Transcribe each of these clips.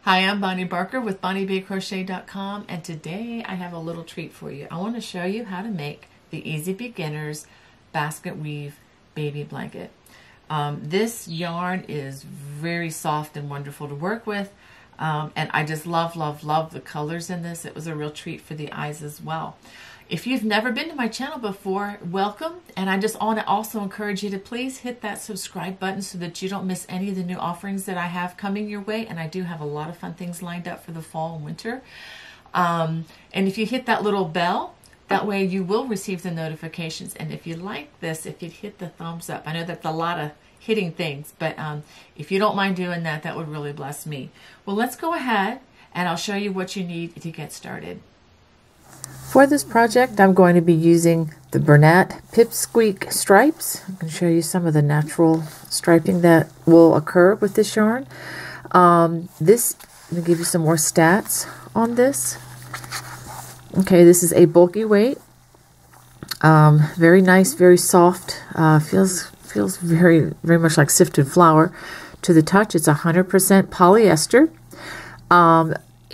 Hi, I'm Bonnie Barker with BonnieBayCrochet.com, and today I have a little treat for you. I want to show you how to make the Easy Beginners basket weave baby blanket. This yarn is very soft and wonderful to work with, and I just love the colors in this. It was a real treat for the eyes as well. If you've never been to my channel before, welcome, and I just want to also encourage you to please hit that subscribe button so that you don't miss any of the new offerings that I have coming your way, and I do have a lot of fun things lined up for the fall and winter. And if you hit that little bell, that way you will receive the notifications. And if you like this, if you'd hit the thumbs up. I know that's a lot of hitting things, but if you don't mind doing that, that would really bless me. Well, let's go ahead and I'll show you what you need to get started. For this project, I'm going to be using the Bernat Pipsqueak stripes. I can show you some of the natural striping that will occur with this yarn. Let me give you some more stats on this. Okay, this is a bulky weight. Very nice, very soft. Feels very much like sifted flour to the touch. It's 100% polyester.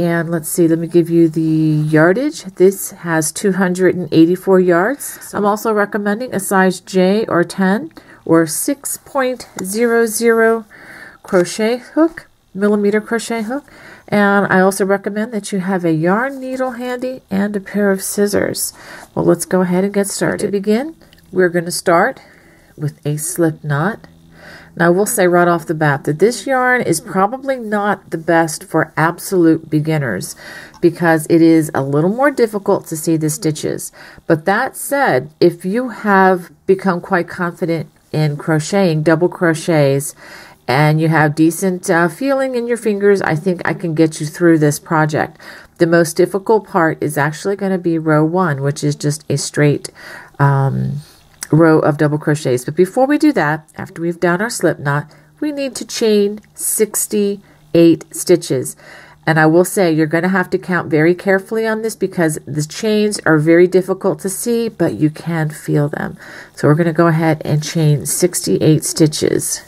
And let's see, let me give you the yardage. This has 284 yards. I'm also recommending a size J or 10 or 6.00 crochet hook, millimeter crochet hook. And I also recommend that you have a yarn needle handy and a pair of scissors. Well, let's go ahead and get started. To begin, we're going to start with a slip knot. Now, I will say right off the bat that this yarn is probably not the best for absolute beginners because it is a little more difficult to see the stitches. But that said, if you have become quite confident in crocheting double crochets and you have decent feeling in your fingers, I think I can get you through this project. The most difficult part is actually going to be row 1, which is just a straight row of double crochets. But before we do that, after we've done our slip knot, we need to chain 68 stitches. And I will say you're going to have to count very carefully on this because the chains are very difficult to see, but you can feel them. So we're going to go ahead and chain 68 stitches.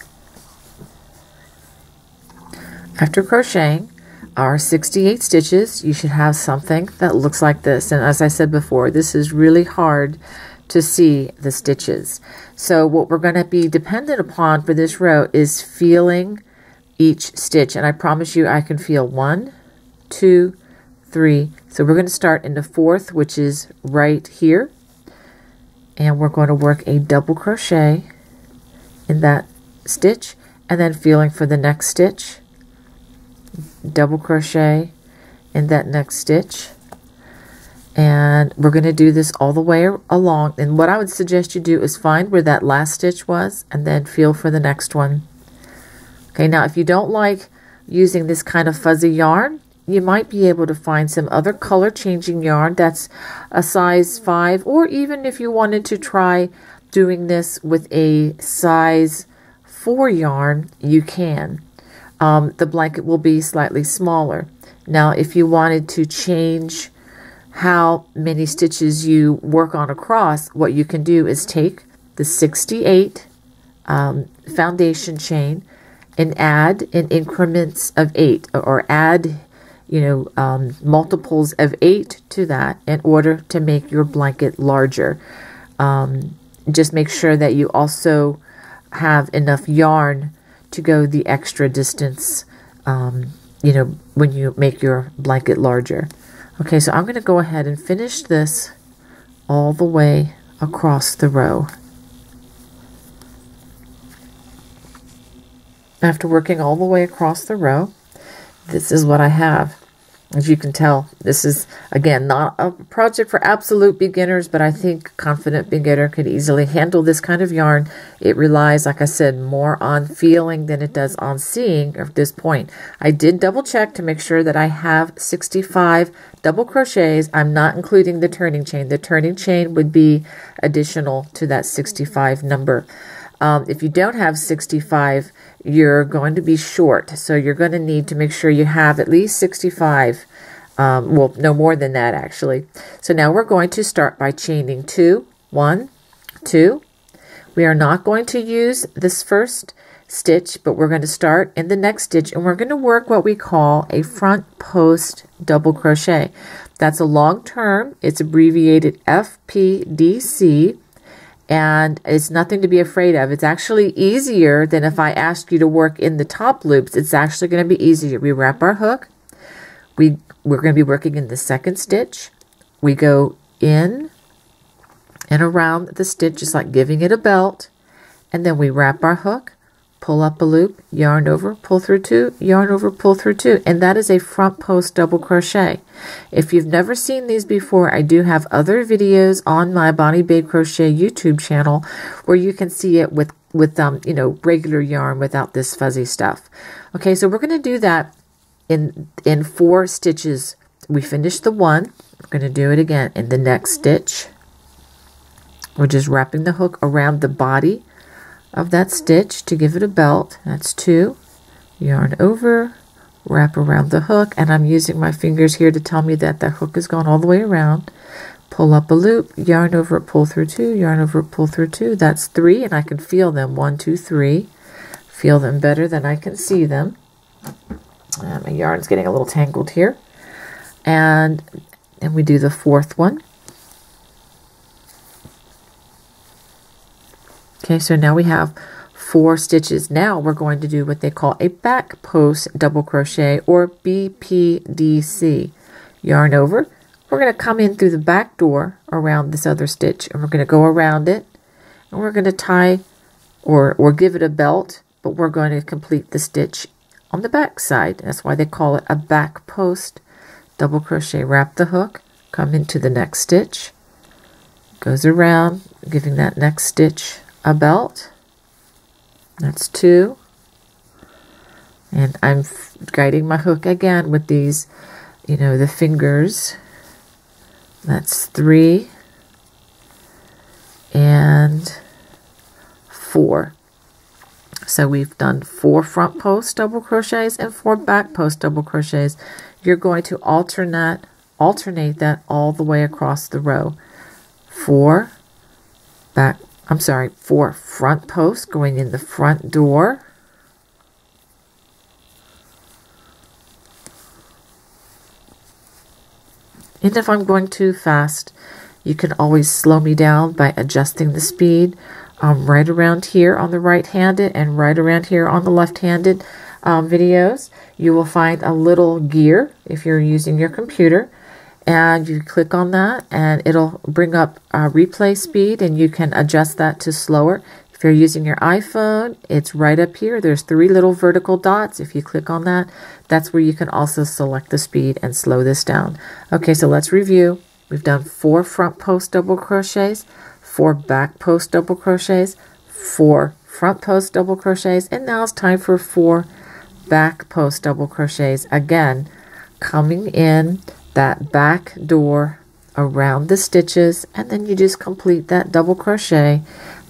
After crocheting our 68 stitches, you should have something that looks like this. And as I said before, this is really hard to see the stitches. So what we're going to be dependent upon for this row is feeling each stitch. And I promise you I can feel 1, 2, 3. So we're going to start in the 4th, which is right here. And we're going to work a double crochet in that stitch and then feeling for the next stitch. Double crochet in that next stitch. And we're going to do this all the way along. And what I would suggest you do is find where that last stitch was and then feel for the next one. Okay, now if you don't like using this kind of fuzzy yarn, you might be able to find some other color changing yarn that's a size 5, or even if you wanted to try doing this with a size 4 yarn, you can. The blanket will be slightly smaller. Now if you wanted to change how many stitches you work on across, what you can do is take the 68 foundation chain and add in increments of 8, or add multiples of 8 to that in order to make your blanket larger. Just make sure that you also have enough yarn to go the extra distance when you make your blanket larger. Okay, so I'm going to go ahead and finish this all the way across the row. After working all the way across the row, this is what I have. As you can tell, this is, again, not a project for absolute beginners, but I think a confident beginner could easily handle this kind of yarn. It relies, like I said, more on feeling than it does on seeing at this point. I did double check to make sure that I have 65 double crochets. I'm not including the turning chain. The turning chain would be additional to that 65 number. If you don't have 65, you're going to be short. So you're going to need to make sure you have at least 65. Well, no more than that, actually. So now we're going to start by chaining 2, 1, 2. We are not going to use this first stitch, but we're going to start in the next stitch, and we're going to work what we call a front post double crochet. That's a long term. It's abbreviated FPDC, and it's nothing to be afraid of. It's actually easier than if I asked you to work in the top loops. It's actually going to be easier. We wrap our hook. We're going to be working in the second stitch. We go in and around the stitch, just like giving it a belt, and then we wrap our hook, pull up a loop, yarn over, pull through 2, yarn over, pull through 2, and that is a front post double crochet. If you've never seen these before, I do have other videos on my Bonnie Babe Crochet YouTube channel where you can see it with you know, regular yarn without this fuzzy stuff. Okay, so we're going to do that in 4 stitches. We finished the one. We're going to do it again in the next stitch. We're just wrapping the hook around the body of that stitch to give it a belt. That's 2. Yarn over, wrap around the hook, and I'm using my fingers here to tell me that the hook has gone all the way around. Pull up a loop, yarn over, pull through 2, yarn over, pull through 2. That's 3, and I can feel them. 1, 2, 3. Feel them better than I can see them. My yarn's getting a little tangled here. And we do the 4th one. Okay, so now we have 4 stitches. Now we're going to do what they call a back post double crochet, or BPDC. Yarn over. We're going to come in through the back door around this other stitch, and we're going to go around it, and we're going to tie or give it a belt, but we're going to complete the stitch on the back side. That's why they call it a back post double crochet. Wrap the hook, come into the next stitch, goes around, giving that next stitch a belt. That's 2, and I'm guiding my hook again with these, you know, the fingers. That's 3 and 4. So we've done 4 front post double crochets and 4 back post double crochets. You're going to alternate that all the way across the row. 4 front posts going in the front door. And if I'm going too fast, you can always slow me down by adjusting the speed. Right around here on the right-handed and right around here on the left-handed videos, you will find a little gear if you're using your computer. And you click on that and it'll bring up replay speed, and you can adjust that to slower. If you're using your iPhone, it's right up here. There's 3 little vertical dots. If you click on that, that's where you can also select the speed and slow this down. Okay, so let's review. We've done 4 front post double crochets, 4 back post double crochets, 4 front post double crochets, and now it's time for 4 back post double crochets. Again, coming in that back door around the stitches, and then you just complete that double crochet,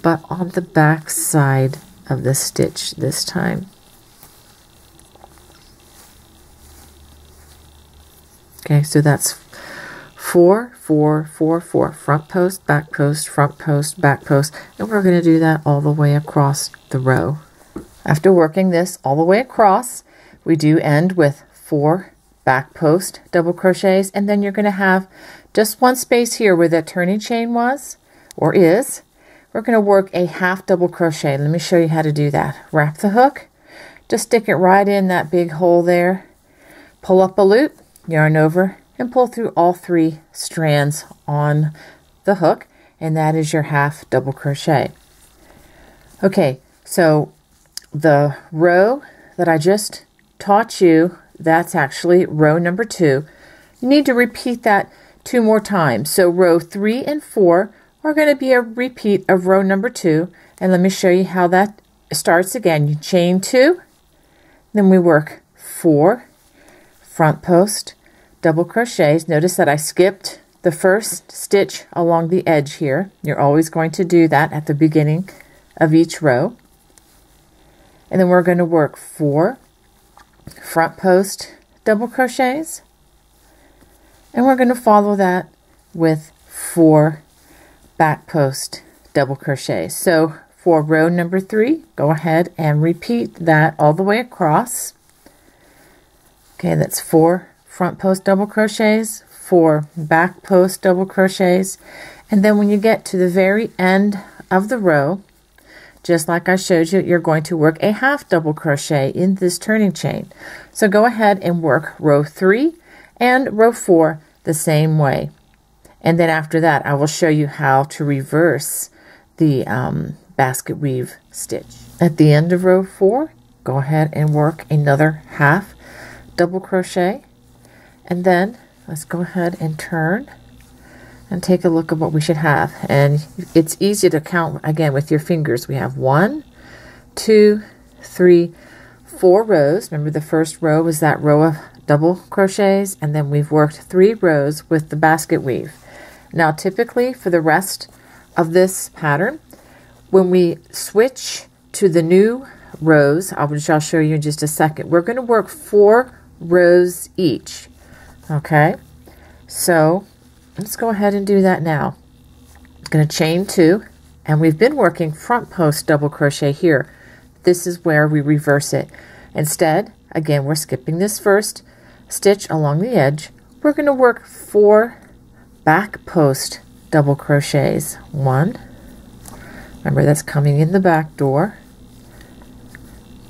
but on the back side of the stitch this time. Okay, so that's 4, 4, 4, 4, front post, back post, front post, back post, and we're going to do that all the way across the row. After working this all the way across, we do end with 4 back post double crochets, and then you're going to have just one space here where that turning chain was or is. We're going to work a half double crochet. Let me show you how to do that. Wrap the hook, just stick it right in that big hole there, pull up a loop, yarn over, and pull through all 3 strands on the hook, and that is your half double crochet. Okay, so the row that I just taught you, that's actually row number 2. You need to repeat that 2 more times. So row 3 and 4 are going to be a repeat of row number 2. And let me show you how that starts again. You chain 2, then we work 4 front post double crochets. Notice that I skipped the first stitch along the edge here. You're always going to do that at the beginning of each row. And then we're going to work 4 front post double crochets, and we're going to follow that with 4 back post double crochets. So for row number 3. Go ahead and repeat that all the way across. Okay, that's 4 front post double crochets, 4 back post double crochets, and then when you get to the very end of the row, just like I showed you, you're going to work a half double crochet in this turning chain. So go ahead and work row 3 and row 4 the same way. And then after that, I will show you how to reverse the basket weave stitch. At the end of row 4, go ahead and work another half double crochet, and then let's go ahead and turn and take a look at what we should have. And it's easy to count again with your fingers. We have 1, 2, 3, 4 rows. Remember, the first row was that row of double crochets, and then we've worked 3 rows with the basket weave. Now typically for the rest of this pattern, when we switch to the new rows, which I'll show you in just a second, we're going to work 4 rows each. Okay, so let's go ahead and do that now. I'm going to chain 2, and we've been working front post double crochet here. This is where we reverse it. Instead, again, we're skipping this first stitch along the edge. We're going to work 4 back post double crochets. 1, remember that's coming in the back door,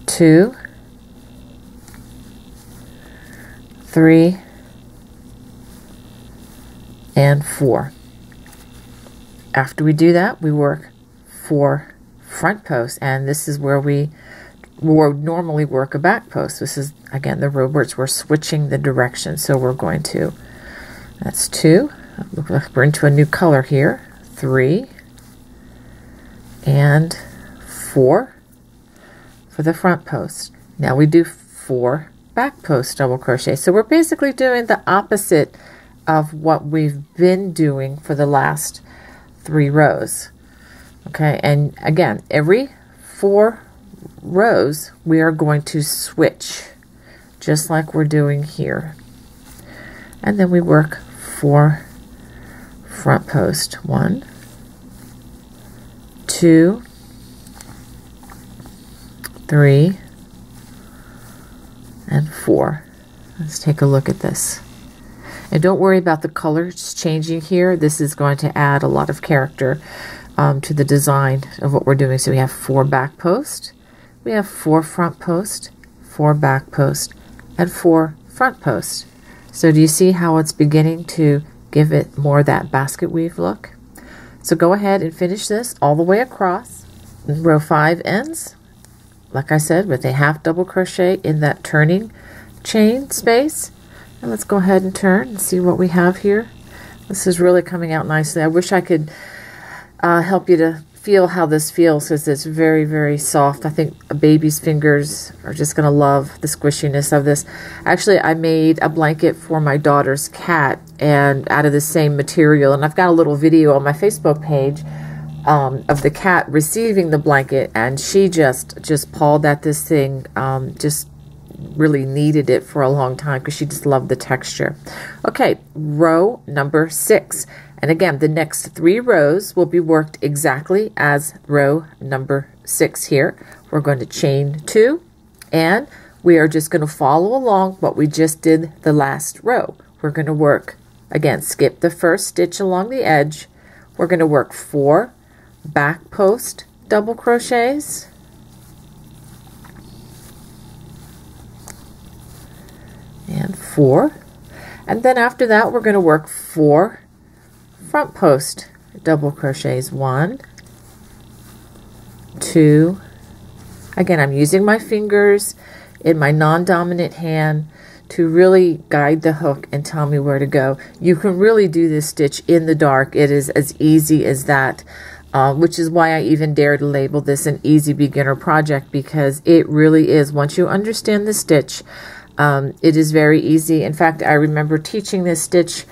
2, 3, and 4. After we do that, we work 4 front posts, and this is where we would normally work a back post. This is, again, the row where we're switching the direction. So we're going to, that's 2, we're into a new color here, 3, and 4 for the front post. Now we do 4 back post double crochet. So we're basically doing the opposite of what we've been doing for the last 3 rows. Okay, and again, every 4 rows we are going to switch just like we're doing here, and then we work 4 front post. 1, 2, 3, and 4. Let's take a look at this. And don't worry about the colors changing here. This is going to add a lot of character to the design of what we're doing. So we have 4 back post, we have 4 front post, 4 back post, and 4 front post. So do you see how it's beginning to give it more that basket weave look? So go ahead and finish this all the way across. Row 5 ends, like I said, with a half double crochet in that turning chain space. And let's go ahead and turn and see what we have here. This is really coming out nicely. I wish I could help you to feel how this feels, because it's very, very soft. I think a baby's fingers are just going to love the squishiness of this. Actually, I made a blanket for my daughter's cat, and out of the same material. And I've got a little video on my Facebook page of the cat receiving the blanket, and she just pawed at this thing, just really needed it for a long time because she just loved the texture. Okay, row number 6. And again, the next 3 rows will be worked exactly as row number 6 here. We're going to chain 2, and we are just going to follow along what we just did the last row. We're going to work, again, skip the first stitch along the edge. We're going to work 4 back post double crochets, and 4, and then after that we're going to work 4 front post double crochets. 1, 2, again, I'm using my fingers in my non-dominant hand to really guide the hook and tell me where to go. You can really do this stitch in the dark. It is as easy as that, which is why I even dare to label this an easy beginner project, because it really is. Once you understand the stitch, it is very easy. In fact, I remember teaching this stitch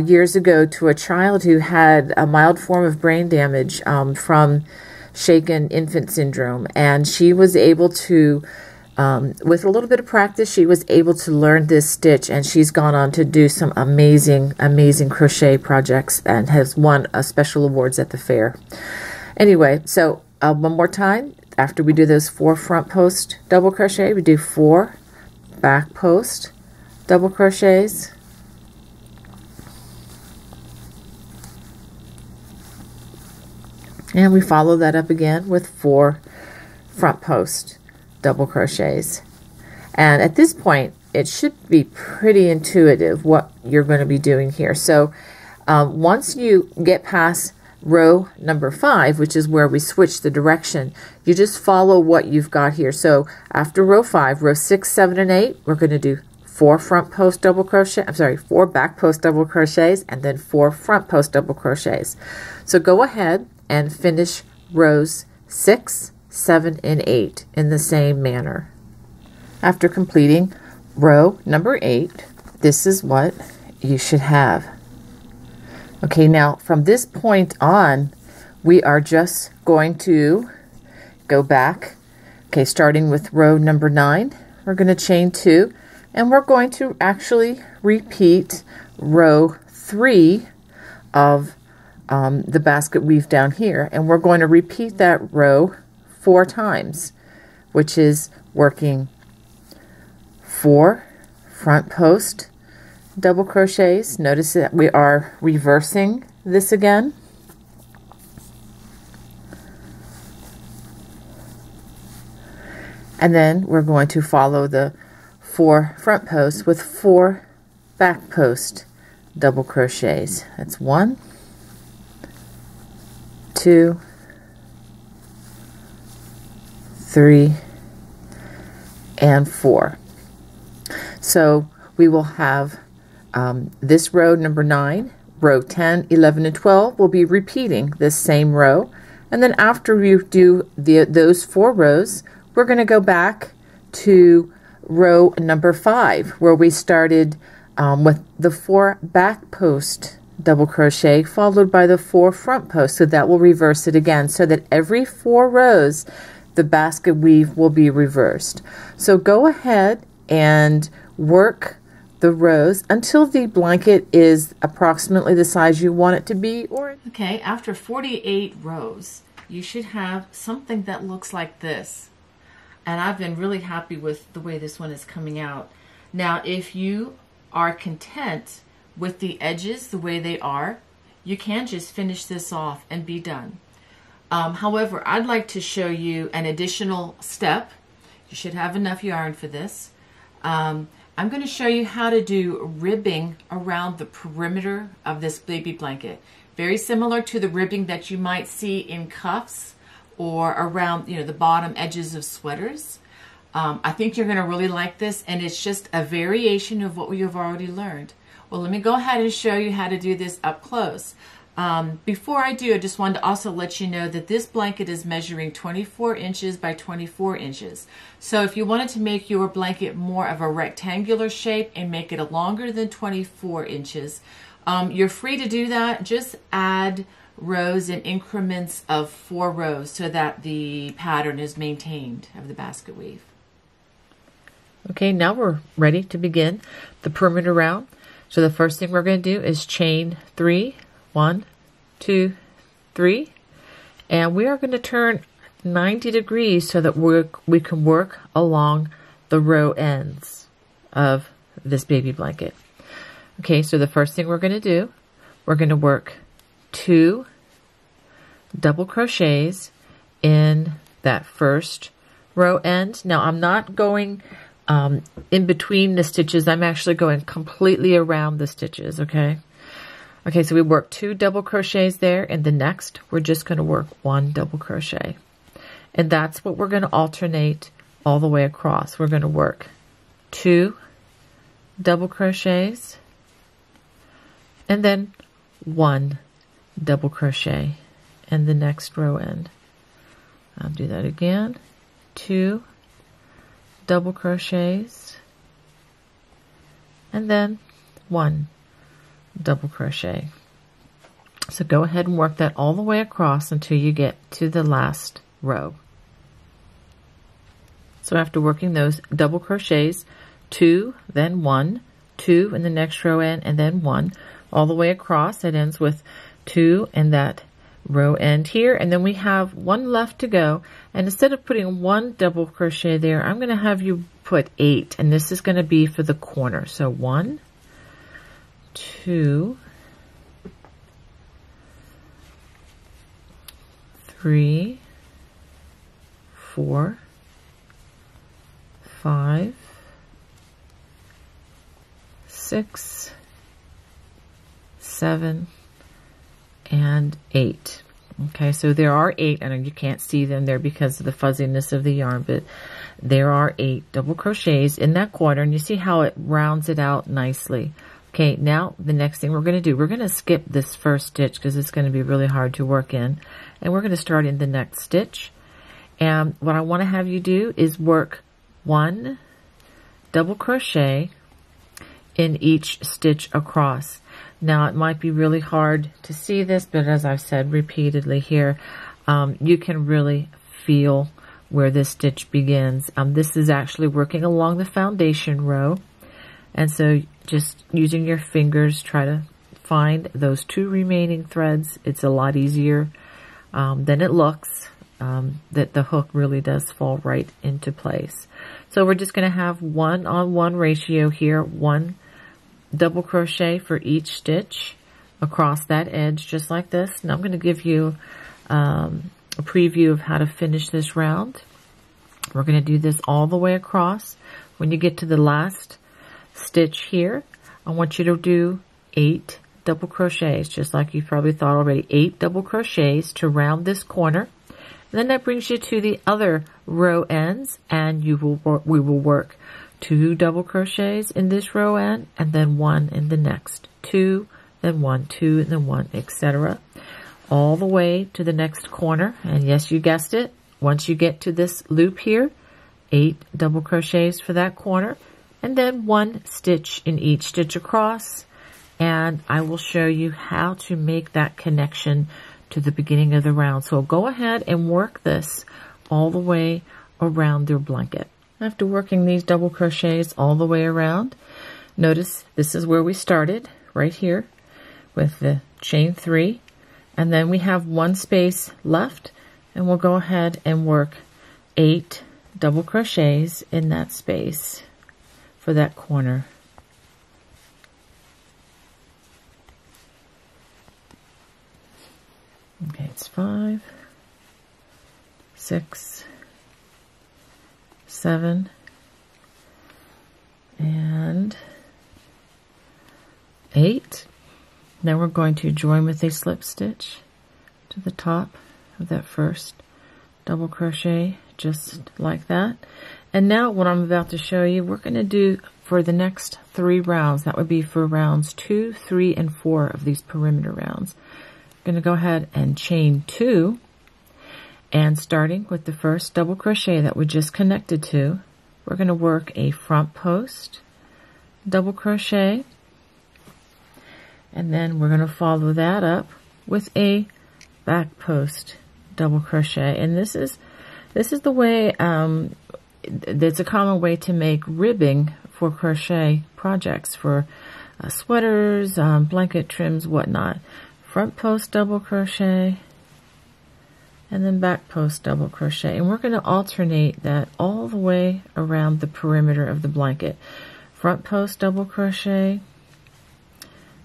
years ago to a child who had a mild form of brain damage from shaken infant syndrome, and she was able to, with a little bit of practice, she was able to learn this stitch, and she's gone on to do some amazing crochet projects and has won special awards at the fair. Anyway, so one more time. After we do those 4 front post double crochet, we do 4 back post double crochets, and we follow that up again with 4 front post double crochets. And at this point, it should be pretty intuitive what you're going to be doing here. So once you get past row number 5, which is where we switch the direction, you just follow what you've got here. So after row 5, row 6, 7, and 8, we're going to do 4 front post double crochet, 4 back post double crochets, and then 4 front post double crochets. So go ahead and finish rows 6, 7, and 8 in the same manner. After completing row number 8, this is what you should have. Okay, now from this point on, we are just going to go back. Okay, starting with row number 9, we're going to chain 2, and we're going to actually repeat row 3 of the basket weave down here, and we're going to repeat that row 4 times, which is working 4 front post double crochets. Notice that we are reversing this again. And then we're going to follow the 4 front posts with 4 back post double crochets. That's 1, 2, 3, and 4. So we will have this row number 9, row 10, 11, and 12 will be repeating this same row. And then after we do those 4 rows, we're going to go back to row number 5, where we started with the 4 back post double crochet followed by the 4 front posts. So that will reverse it again, so that every 4 rows the basket weave will be reversed. So go ahead and work the rows until the blanket is approximately the size you want it to be. Okay, after 48 rows, you should have something that looks like this. And I've been really happy with the way this one is coming out. Now, if you are content with the edges the way they are, you can just finish this off and be done. However, I'd like to show you an additional step. You should have enough yarn for this. I'm going to show you how to do ribbing around the perimeter of this baby blanket. Very similar to the ribbing that you might see in cuffs or around, the bottom edges of sweaters. I think you're going to really like this, and it's just a variation of what you've already learned. Well, let me go ahead and show you how to do this up close. Before I do, I just wanted to also let you know that this blanket is measuring 24 inches by 24 inches. So if you wanted to make your blanket more of a rectangular shape and make it longer than 24 inches, you're free to do that. Just add rows in increments of 4 rows so that the pattern is maintained of the basket weave. Okay, now we're ready to begin the perimeter round. So the first thing we're going to do is chain 3, 1, 2, 3, and we are going to turn 90 degrees so that we can work along the row ends of this baby blanket. Okay, so the first thing we're going to do, we're going to work 2 double crochets in that first row end. Now I'm not going in between the stitches. I'm actually going completely around the stitches, okay? Okay, so we work 2 double crochets there, and the next we're just going to work 1 double crochet. And that's what we're going to alternate all the way across. We're going to work 2 double crochets and then 1 double crochet in the next row end. I'll do that again. 2 double crochets and then 1 double crochet. So go ahead and work that all the way across until you get to the last row. So after working those double crochets, 2, then 1, 2 in the next row end, and then 1 all the way across, it ends with 2 in that row end here, and then we have one left to go. And instead of putting one double crochet there, I'm going to have you put 8, and this is going to be for the corner. So 1, 2, 3, 4, 5, 6, 7, and 8. Okay, so there are 8. I know you can't see them there because of the fuzziness of the yarn, but there are 8 double crochets in that corner, and you see how it rounds it out nicely. Okay, now the next thing we're going to do, we're going to skip this first stitch because it's going to be really hard to work in, and we're going to start in the next stitch. And what I want to have you do is work 1 double crochet in each stitch across. Now it might be really hard to see this, but as I've said repeatedly here, you can really feel where this stitch begins. This is actually working along the foundation row, and so just using your fingers, try to find those 2 remaining threads. It's a lot easier than it looks. That the hook really does fall right into place. So we're just going to have 1-on-1 ratio here, 1 double crochet for each stitch across that edge, just like this. Now I'm going to give you a preview of how to finish this round. We're going to do this all the way across. When you get to the last stitch here, I want you to do 8 double crochets, just like you probably thought already. 8 double crochets to round this corner. And then that brings you to the other row ends, and we will work 2 double crochets in this row end, and then 1 in the next. 2, then 1, 2, and then 1, etc. All the way to the next corner. And yes, you guessed it. Once you get to this loop here, 8 double crochets for that corner, and then 1 stitch in each stitch across. And I will show you how to make that connection to the beginning of the round. So go ahead and work this all the way around your blanket. After working these double crochets all the way around, notice this is where we started, right here with the chain 3, and then we have 1 space left, and we'll go ahead and work 8 double crochets in that space for that corner. Okay, it's 5, 6, 7, and 8. Now we're going to join with a slip stitch to the top of that first double crochet, just like that. And now what I'm about to show you, we're going to do for the next 3 rounds. That would be for rounds 2, 3, and 4 of these perimeter rounds. I'm going to go ahead and chain 2, and starting with the first double crochet that we just connected to, we're going to work a front post double crochet, and then we're going to follow that up with a back post double crochet. And this is the way, it's a common way to make ribbing for crochet projects, for sweaters, blanket trims, whatnot. Front post double crochet, and then back post double crochet, and we're going to alternate that all the way around the perimeter of the blanket. Front post double crochet,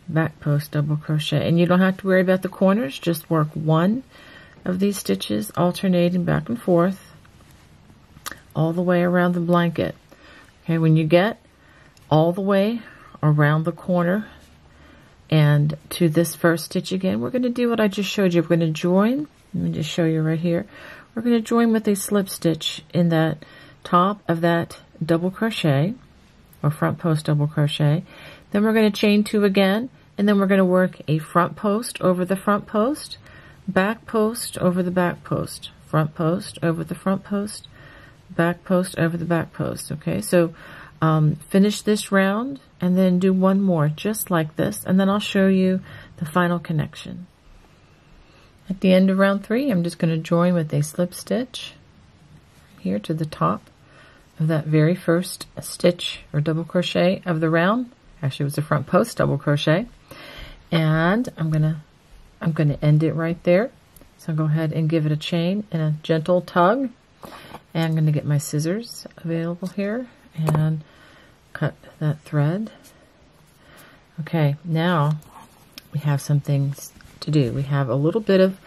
back post double crochet, and you don't have to worry about the corners. Just work 1 of these stitches alternating back and forth all the way around the blanket. Okay, when you get all the way around the corner and to this first stitch again, we're going to do what I just showed you. We're going to join. Let me just show you right here. We're going to join with a slip stitch in that top of that double crochet, or front post double crochet. Then we're going to chain 2 again, and then we're going to work a front post over the front post, back post over the back post, front post over the front post, back post over the back post. Okay, so finish this round and then do 1 more just like this, and then I'll show you the final connection. At the end of round 3, I'm just going to join with a slip stitch here to the top of that very first stitch or double crochet of the round. Actually, it was a front post double crochet, and I'm gonna end it right there. So go ahead and give it a chain and a gentle tug. And I'm going to get my scissors available here and cut that thread. Okay, now we have some things to do. We have a little bit of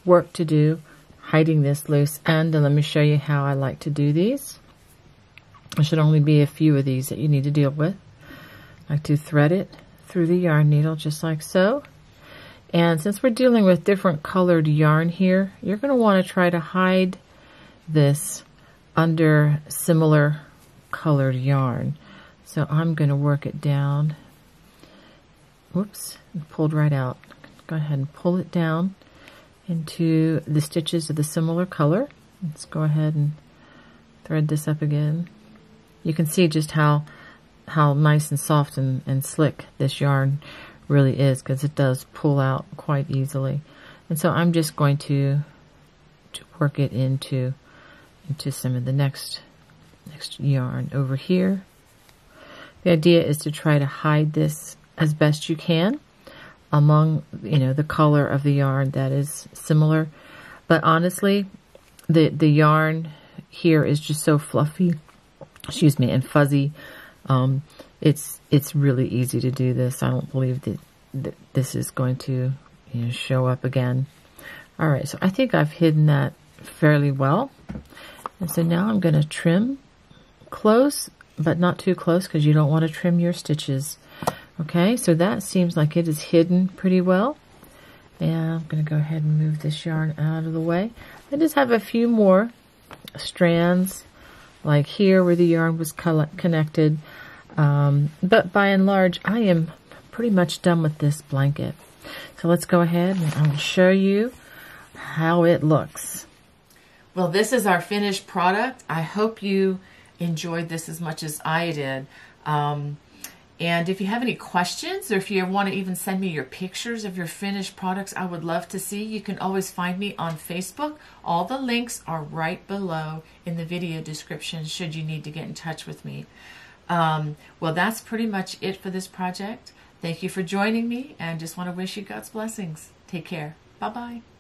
work to do hiding this loose end, and let me show you how I like to do these. There should only be a few of these that you need to deal with. I like to thread it through the yarn needle just like so. And since we're dealing with different colored yarn here, you're going to want to try to hide this under similar colored yarn. So I'm going to work it down. Whoops, it pulled right out. Go ahead and pull it down into the stitches of the similar color. Let's go ahead and thread this up again. You can see just how nice and soft and slick this yarn really is, because it does pull out quite easily. And so I'm just going to work it into some of the next yarn over here. The idea is to try to hide this as best you can among, the color of the yarn that is similar. But honestly, the yarn here is just so fluffy, and fuzzy. It's really easy to do this. I don't believe that this is going to show up again. All right, so I think I've hidden that fairly well. And so now I'm going to trim close, but not too close, because you don't want to trim your stitches. Okay, so that seems like it is hidden pretty well. And I'm going to go ahead and move this yarn out of the way. I just have a few more strands, like here where the yarn was connected. But by and large, I am pretty much done with this blanket. So let's go ahead and I'll show you how it looks. Well, this is our finished product. I hope you enjoyed this as much as I did. And if you have any questions, or if you want to even send me your pictures of your finished products, I would love to see. You can always find me on Facebook. All the links are right below in the video description should you need to get in touch with me. Well, that's pretty much it for this project. Thank you for joining me, and just want to wish you God's blessings. Take care. Bye-bye.